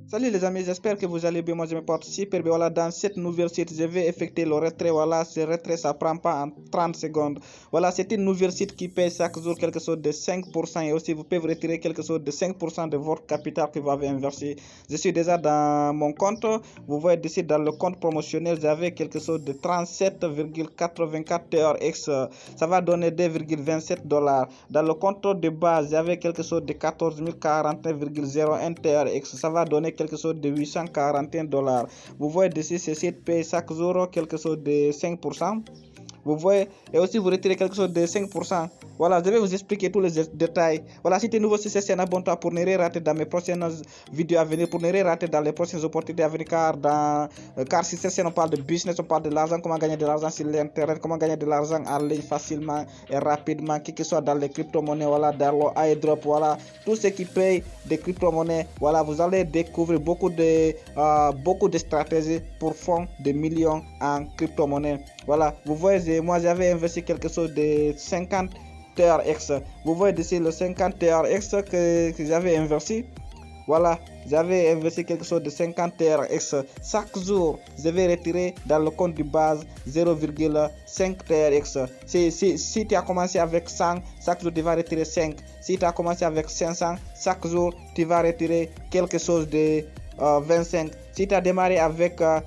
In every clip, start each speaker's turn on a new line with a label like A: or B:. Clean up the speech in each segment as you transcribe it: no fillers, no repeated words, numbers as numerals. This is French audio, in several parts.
A: Salut les amis, j'espère que vous allez bien. Moi je me porte super bien. Voilà, dans cette nouvelle site, je vais effectuer le retrait. Voilà, ce retrait ça prend pas en 30 secondes. Voilà, c'est une nouvelle site qui paye chaque jour quelque chose de 5% et aussi vous pouvez retirer quelque chose de 5% de votre capital que vous avez investi. Je suis déjà dans mon compte. Vous voyez ici dans le compte promotionnel, j'avais quelque chose de 37,84 TRX. Ça va donner 2,27 $. Dans le compte de base, j'avais quelque chose de 14 041,01 TRX. Ça va donner quelque chose de 841 $. Vous voyez ici, ce site paye chaque jour quelque chose de 5%. Vous voyez, et aussi vous retirez quelque chose de 5%. Voilà, je vais vous expliquer tous les détails. Voilà, si tu es nouveau sur cette chaîne, abonne-toi pour ne rien rater dans mes prochaines vidéos à venir, pour ne rien rater dans les prochaines opportunités à venir, car sur cette chaîne, on parle de business, on parle de l'argent, comment gagner de l'argent sur l'internet, comment gagner de l'argent en ligne facilement et rapidement, qui que soit dans les crypto-monnaies, voilà, dans le airdrop, voilà, tout ce qui paye des crypto-monnaies, voilà, vous allez découvrir beaucoup de stratégies pour fondre des millions en crypto-monnaies. Voilà, vous voyez, moi j'avais investi quelque chose de 50 TRX. Vous voyez ici le 50 TRX que j'avais investi. Voilà, j'avais investi quelque chose de 50 TRX. Chaque jour, je vais retirer dans le compte de base 0,5 TRX. Si tu as commencé avec 100, chaque jour tu vas retirer 5. Si tu as commencé avec 500, chaque jour tu vas retirer quelque chose de 25. Si tu as démarré avec un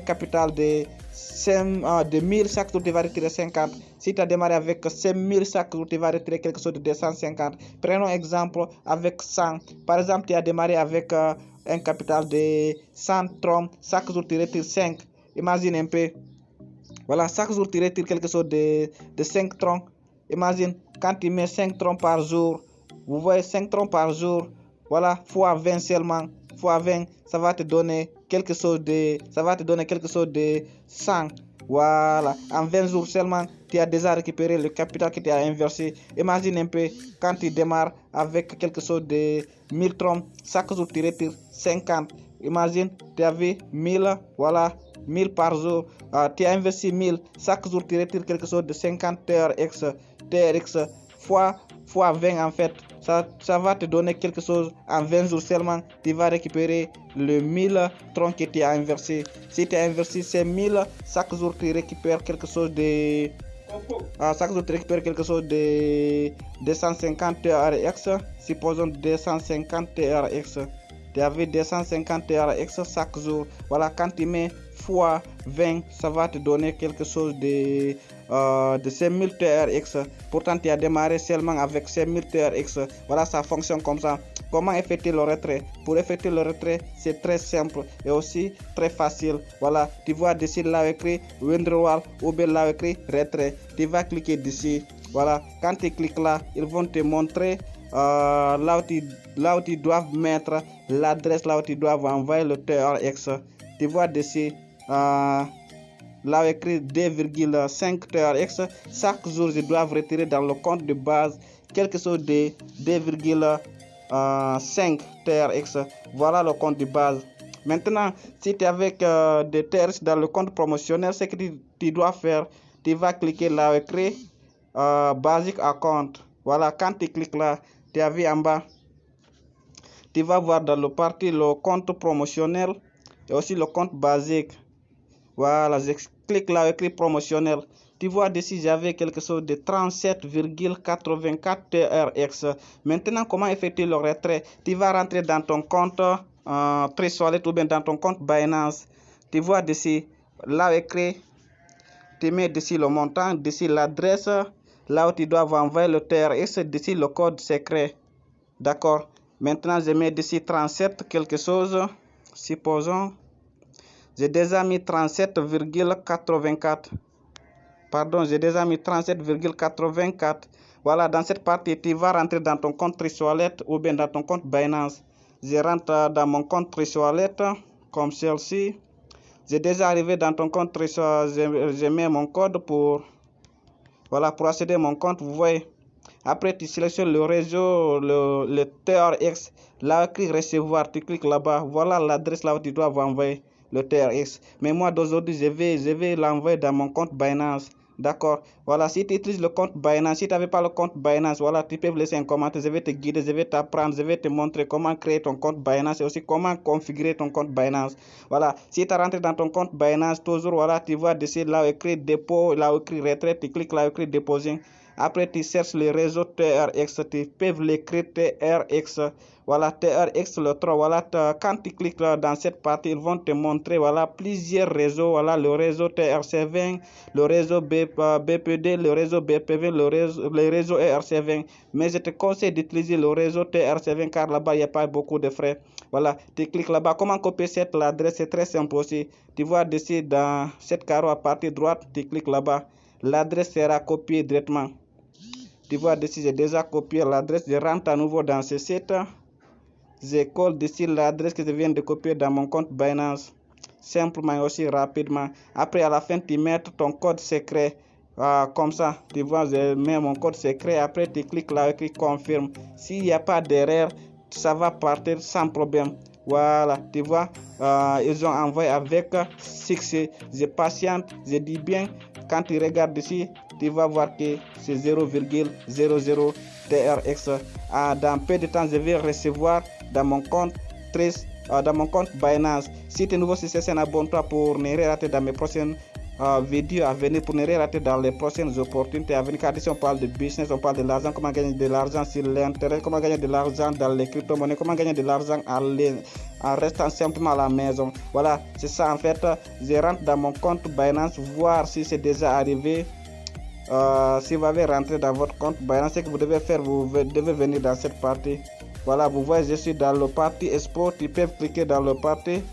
A: capital de 1000, chaque jour tu vas retirer 50. Si tu as démarré avec 5000, chaque jour tu vas retirer quelque chose de 250. Prenons exemple avec 100. Par exemple, tu as démarré avec un capital de 100 troncs. Chaque jour tu retires 5. Imagine un peu. Voilà, chaque jour tu retires quelque chose de 5 troncs. Imagine quand tu mets 5 troncs par jour. Vous voyez 5 troncs par jour. Voilà, fois 20 seulement. Fois 20, ça va te donner quelque chose de 100. Voilà, en 20 jours seulement, tu as déjà récupéré le capital que tu as investi. Imagine un peu quand tu démarres avec quelque chose de 1000 troncs. Chaque jour tu retires 50. Imagine, tu avais 1000, voilà, 1000 par jour. Tu as investi 1000. Chaque jour tu retires quelque chose de 50 TRX fois 20 en fait. Ça va te donner quelque chose en 20 jours seulement. Tu vas récupérer le 1000 troncs que tu as investi. Si tu as investi ces 1000, chaque jour tu récupères quelque chose de chaque jour tu récupères quelque chose de 250 TRX. Supposons 250 TRX. Tu avais 250 TRX chaque jour. Voilà, quand tu mets fois 20, ça va te donner quelque chose de 5000 TRX. Pourtant, tu as démarré seulement avec 5000 TRX. Voilà, ça fonctionne comme ça. Comment effectuer le retrait? Pour effectuer le retrait, c'est très simple et aussi très facile. Voilà, tu vois d'ici là écrit withdrawal ou bien là écrit retrait. Tu vas cliquer d'ici. Voilà, quand tu cliques là, ils vont te montrer là où tu dois mettre l'adresse, là où tu dois envoyer le TRX. Tu vois d'ici là écrit 2,5 TRX. Chaque jour, je dois retirer dans le compte de base quelque chose de 2,5 TRX. Voilà le compte de base. Maintenant, si tu es avec des TRX dans le compte promotionnel, ce que tu dois faire, tu vas cliquer là écrit basic account. Voilà, quand tu cliques là, tu as vu en bas, tu vas voir dans le parti le compte promotionnel et aussi le compte basique. Voilà, je clique là écrit promotionnel. Tu vois d'ici, j'avais quelque chose de 37,84 TRX. Maintenant, comment effectuer le retrait? Tu vas rentrer dans ton compte Trade Wallet ou bien dans ton compte Binance. Tu vois d'ici, là écrit, tu mets d'ici le montant, d'ici l'adresse, là où tu dois envoyer le TRX, d'ici le code secret. D'accord. Maintenant, je mets d'ici 37 quelque chose. Supposons, j'ai déjà mis 37,84. Pardon, j'ai déjà mis 37,84. Voilà, dans cette partie, tu vas rentrer dans ton compte Trade Wallet ou bien dans ton compte Binance. Je rentre dans mon compte Trade Wallet comme celle-ci. J'ai déjà arrivé dans ton compte Trade Wallet. Je mets mon code pour accéder à mon compte. Vous voyez. Après, tu sélectionnes le réseau, le TRX, là, clique recevoir, tu cliques là-bas. Voilà l'adresse là où tu dois envoyer le TRX. Mais moi, d'aujourd'hui, je vais l'envoyer dans mon compte Binance. D'accord. Voilà, si tu utilises le compte Binance, si tu n'avais pas le compte Binance, voilà, tu peux laisser un commentaire. Je vais te guider, je vais t'apprendre, je vais te montrer comment créer ton compte Binance et aussi comment configurer ton compte Binance. Voilà, si tu es rentré dans ton compte Binance, toujours, voilà, tu vois dessus là où écrit dépôt, là où écrit retrait, tu cliques là où écrit déposer. Après, tu cherches le réseau TRX, tu peux l'écrire TRX. Voilà, TRX le 3. Voilà, quand tu cliques là, dans cette partie, ils vont te montrer voilà, plusieurs réseaux. Voilà, le réseau TRC20, le réseau BPD, le réseau BPV, le réseau ERC20. Mais je te conseille d'utiliser le réseau TRC20 car là-bas, il n'y a pas beaucoup de frais. Voilà, tu cliques là-bas. Comment copier cette adresse? C'est très simple aussi. Tu vois dessus dans cette carreau à partir droite, tu cliques là-bas. L'adresse sera copiée directement. Tu vois dessus, j'ai déjà copié l'adresse. Je rentre à nouveau dans ce site. Je colle dessus l'adresse que je viens de copier dans mon compte Binance. Simplement et aussi rapidement. Après, à la fin, tu mets ton code secret. Comme ça, tu vois, je mets mon code secret. Après, tu cliques là et tu confirmes. S'il n'y a pas d'erreur, ça va partir sans problème. Voilà, tu vois, ils ont envoyé avec succès. Je patiente, je dis bien. Quand tu regardes ici, tu vas voir que c'est 0,00 TRX. Dans peu de temps, je vais recevoir dans mon compte Binance. Si tu es nouveau sur cette chaîne, abonne-toi pour ne rien rater dans mes prochaines vidéos à venir, pour ne rien rater dans les prochaines opportunités à venir. Car ici on parle de business, on parle de l'argent, comment gagner de l'argent sur l'internet, comment gagner de l'argent dans les crypto-monnaies, comment gagner de l'argent en restant simplement à la maison. Voilà, c'est ça en fait. Je rentre dans mon compte Binance, voir si c'est déjà arrivé. Si vous avez rentré dans votre compte Binance, ce que vous devez faire, vous devez venir dans cette partie. Voilà, vous voyez, je suis dans le parti export. Tu peux cliquer dans le parti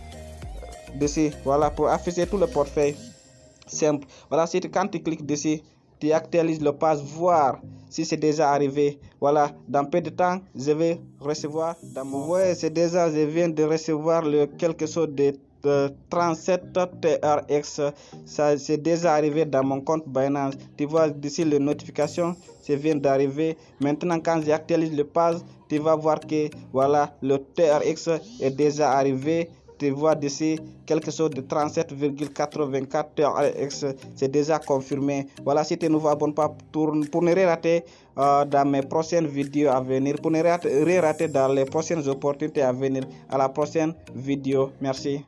A: dessus. Voilà, pour afficher tout le portefeuille. Simple. Voilà, quand tu cliques dessus, tu actualises le pass, voir si c'est déjà arrivé. Voilà, dans peu de temps, je vais recevoir dans mon. Vous voyez, c'est déjà, je viens de recevoir quelque chose de 37 TRX. Ça c'est déjà arrivé dans mon compte Binance. Tu vois d'ici les notifications, ça vient d'arriver. Maintenant, quand j'actualise le pass, tu vas voir que voilà, le TRX est déjà arrivé. Tu vois d'ici quelque chose de 37,84 TRX, c'est déjà confirmé. Voilà, si tu es nouveau, abonne-toi pour ne rien rater dans mes prochaines vidéos à venir, pour ne rien rater dans les prochaines opportunités à venir. À la prochaine vidéo. Merci.